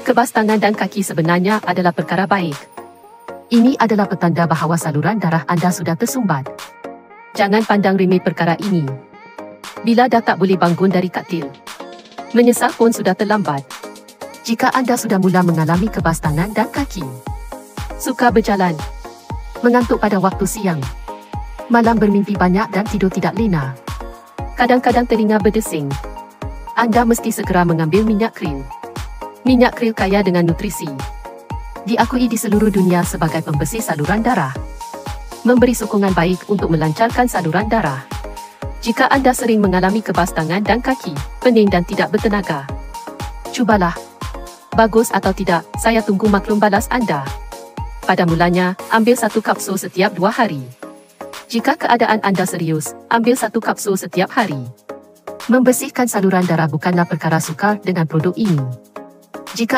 Kebas tangan dan kaki sebenarnya adalah perkara baik. Ini adalah petanda bahawa saluran darah anda sudah tersumbat. Jangan pandang remeh perkara ini. Bila dah tak boleh bangun dari katil, menyesal pun sudah terlambat. Jika anda sudah mula mengalami kebas tangan dan kaki, suka berjalan, mengantuk pada waktu siang, malam bermimpi banyak dan tidur tidak lena, kadang-kadang telinga berdesing, anda mesti segera mengambil minyak krill. Minyak krill kaya dengan nutrisi, diakui di seluruh dunia sebagai pembersih saluran darah, memberi sokongan baik untuk melancarkan saluran darah. Jika anda sering mengalami kebas tangan dan kaki, pening dan tidak bertenaga, cubalah. Bagus atau tidak, saya tunggu maklum balas anda. Pada mulanya, ambil 1 kapsul setiap 2 hari. Jika keadaan anda serius, ambil 1 kapsul setiap hari. Membersihkan saluran darah bukanlah perkara sukar dengan produk ini. Jika